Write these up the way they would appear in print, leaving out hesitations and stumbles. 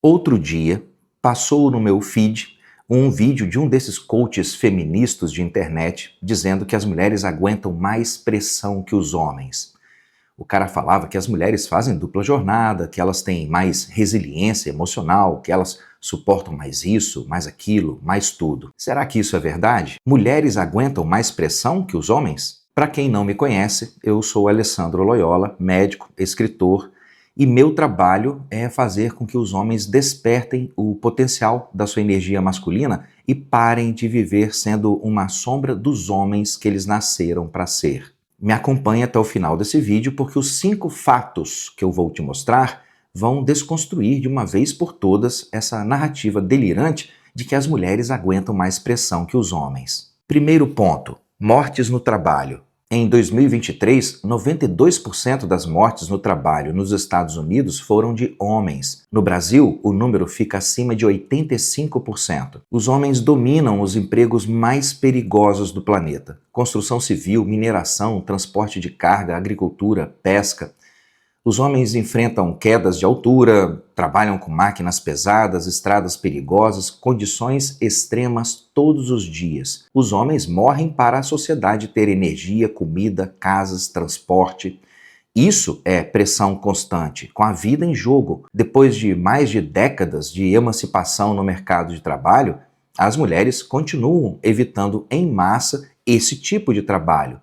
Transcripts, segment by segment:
Outro dia, passou no meu feed um vídeo de um desses coaches feministas de internet dizendo que as mulheres aguentam mais pressão que os homens. O cara falava que as mulheres fazem dupla jornada, que elas têm mais resiliência emocional, que elas suportam mais isso, mais aquilo, mais tudo. Será que isso é verdade? Mulheres aguentam mais pressão que os homens? Para quem não me conhece, eu sou Alessandro Loyola, médico, escritor, e meu trabalho é fazer com que os homens despertem o potencial da sua energia masculina e parem de viver sendo uma sombra dos homens que eles nasceram para ser. Me acompanhe até o final desse vídeo porque os 5 fatos que eu vou te mostrar vão desconstruir de uma vez por todas essa narrativa delirante de que as mulheres aguentam mais pressão que os homens. Primeiro ponto: mortes no trabalho. Em 2023, 92% das mortes no trabalho nos Estados Unidos foram de homens. No Brasil, o número fica acima de 85%. Os homens dominam os empregos mais perigosos do planeta: construção civil, mineração, transporte de carga, agricultura, pesca. Os homens enfrentam quedas de altura, trabalham com máquinas pesadas, estradas perigosas, condições extremas todos os dias. Os homens morrem para a sociedade ter energia, comida, casas, transporte. Isso é pressão constante, com a vida em jogo. Depois de mais de décadas de emancipação no mercado de trabalho, as mulheres continuam evitando em massa esse tipo de trabalho.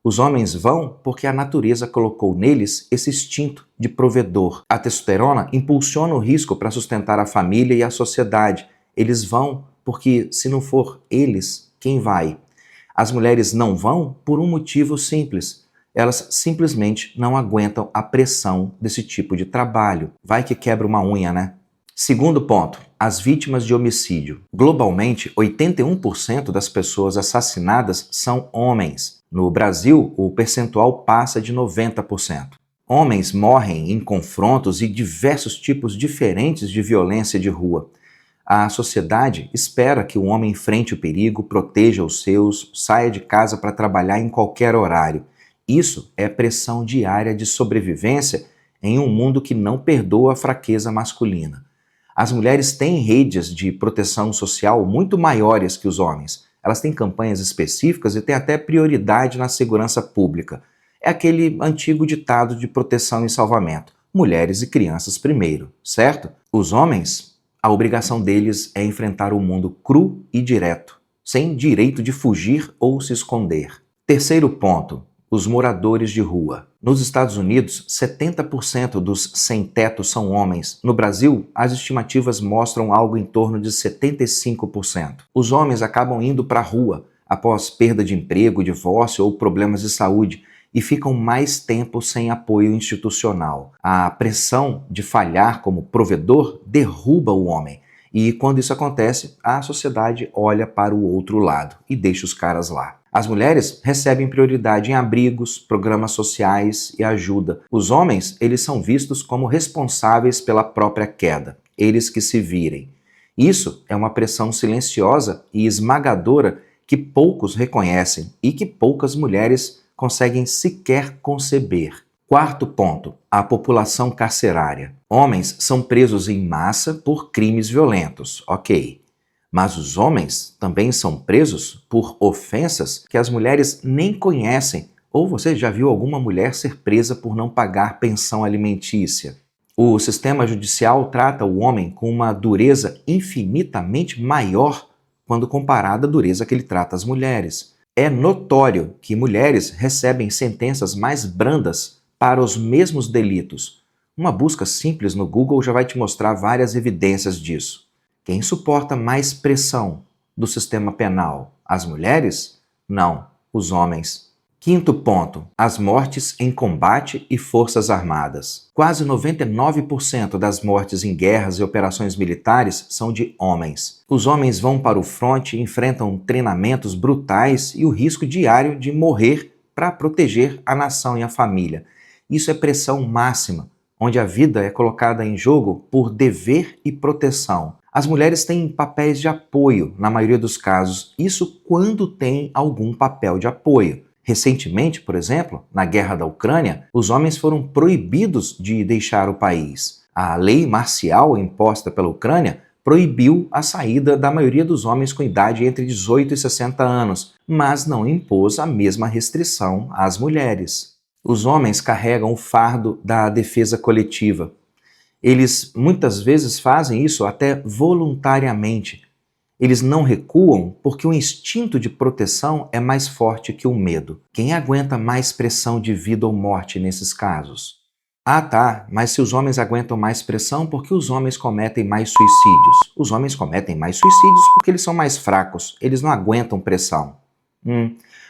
Os homens vão porque a natureza colocou neles esse instinto de provedor. A testosterona impulsiona o risco para sustentar a família e a sociedade. Eles vão porque, se não for eles, quem vai? As mulheres não vão por um motivo simples: elas simplesmente não aguentam a pressão desse tipo de trabalho. Vai que quebra uma unha, né? Segundo ponto: as vítimas de homicídio. Globalmente, 81% das pessoas assassinadas são homens. No Brasil, o percentual passa de 90%. Homens morrem em confrontos e diversos tipos diferentes de violência de rua. A sociedade espera que o homem enfrente o perigo, proteja os seus, saia de casa para trabalhar em qualquer horário. Isso é pressão diária de sobrevivência em um mundo que não perdoa a fraqueza masculina. As mulheres têm redes de proteção social muito maiores que os homens. Elas têm campanhas específicas e têm até prioridade na segurança pública. É aquele antigo ditado de proteção e salvamento: mulheres e crianças primeiro, certo? Os homens, a obrigação deles é enfrentar o mundo cru e direto, sem direito de fugir ou se esconder. Terceiro ponto: os moradores de rua. Nos Estados Unidos, 70% dos sem-teto são homens. No Brasil, as estimativas mostram algo em torno de 75%. Os homens acabam indo para a rua após perda de emprego, divórcio ou problemas de saúde e ficam mais tempo sem apoio institucional. A pressão de falhar como provedor derruba o homem. E quando isso acontece, a sociedade olha para o outro lado e deixa os caras lá. As mulheres recebem prioridade em abrigos, programas sociais e ajuda. Os homens, eles são vistos como responsáveis pela própria queda. Eles que se virem. Isso é uma pressão silenciosa e esmagadora que poucos reconhecem e que poucas mulheres conseguem sequer conceber. Quarto ponto: a população carcerária. Homens são presos em massa por crimes violentos, ok. Mas os homens também são presos por ofensas que as mulheres nem conhecem. Ou você já viu alguma mulher ser presa por não pagar pensão alimentícia? O sistema judicial trata o homem com uma dureza infinitamente maior quando comparada à dureza que ele trata as mulheres. É notório que mulheres recebem sentenças mais brandas para os mesmos delitos. Uma busca simples no Google já vai te mostrar várias evidências disso. Quem suporta mais pressão do sistema penal? As mulheres? Não, os homens. Quinto ponto: as mortes em combate e forças armadas. Quase 99% das mortes em guerras e operações militares são de homens. Os homens vão para o fronte, enfrentam treinamentos brutais e o risco diário de morrer para proteger a nação e a família. Isso é pressão máxima, onde a vida é colocada em jogo por dever e proteção. As mulheres têm papéis de apoio, na maioria dos casos, isso quando tem algum papel de apoio. Recentemente, por exemplo, na guerra da Ucrânia, os homens foram proibidos de deixar o país. A lei marcial imposta pela Ucrânia proibiu a saída da maioria dos homens com idade entre 18 e 60 anos, mas não impôs a mesma restrição às mulheres. Os homens carregam o fardo da defesa coletiva. Eles muitas vezes fazem isso até voluntariamente. Eles não recuam porque o instinto de proteção é mais forte que o medo. Quem aguenta mais pressão de vida ou morte nesses casos? Ah, tá, mas se os homens aguentam mais pressão, por que os homens cometem mais suicídios? Os homens cometem mais suicídios porque eles são mais fracos, eles não aguentam pressão.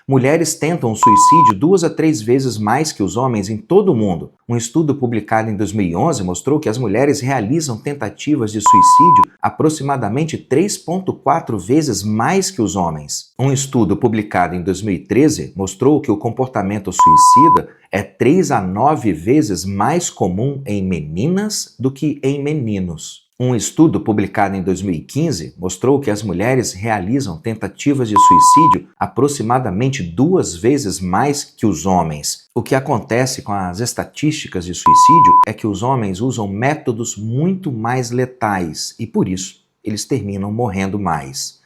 Mulheres tentam o suicídio 2 a 3 vezes mais que os homens em todo o mundo. Um estudo publicado em 2011 mostrou que as mulheres realizam tentativas de suicídio aproximadamente 3,4 vezes mais que os homens. Um estudo publicado em 2013 mostrou que o comportamento suicida é 3 a 9 vezes mais comum em meninas do que em meninos. Um estudo publicado em 2015 mostrou que as mulheres realizam tentativas de suicídio aproximadamente 2 vezes mais que os homens. O que acontece com as estatísticas de suicídio é que os homens usam métodos muito mais letais e, por isso, eles terminam morrendo mais.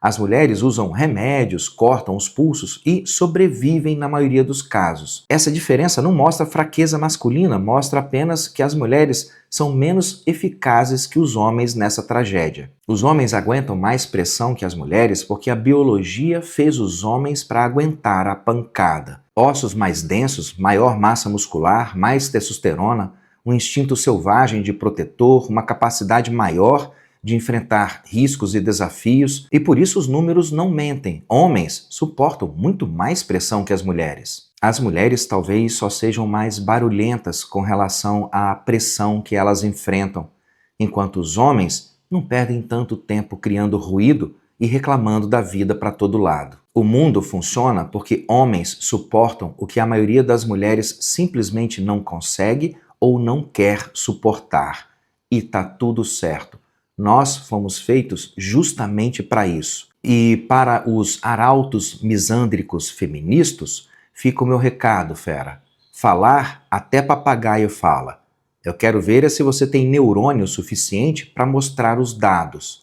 As mulheres usam remédios, cortam os pulsos e sobrevivem na maioria dos casos. Essa diferença não mostra fraqueza masculina, mostra apenas que as mulheres são menos eficazes que os homens nessa tragédia. Os homens aguentam mais pressão que as mulheres porque a biologia fez os homens para aguentar a pancada. Ossos mais densos, maior massa muscular, mais testosterona, um instinto selvagem de protetor, uma capacidade maior de enfrentar riscos e desafios, e por isso os números não mentem. Homens suportam muito mais pressão que as mulheres. As mulheres talvez só sejam mais barulhentas com relação à pressão que elas enfrentam, enquanto os homens não perdem tanto tempo criando ruído e reclamando da vida para todo lado. O mundo funciona porque homens suportam o que a maioria das mulheres simplesmente não consegue ou não quer suportar. E tá tudo certo. Nós fomos feitos justamente para isso. E para os arautos misândricos feministas, fica o meu recado, fera. Falar até papagaio fala. Eu quero ver se você tem neurônio suficiente para mostrar os dados.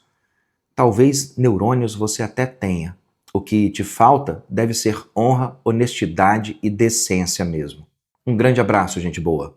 Talvez neurônios você até tenha. O que te falta deve ser honra, honestidade e decência mesmo. Um grande abraço, gente boa.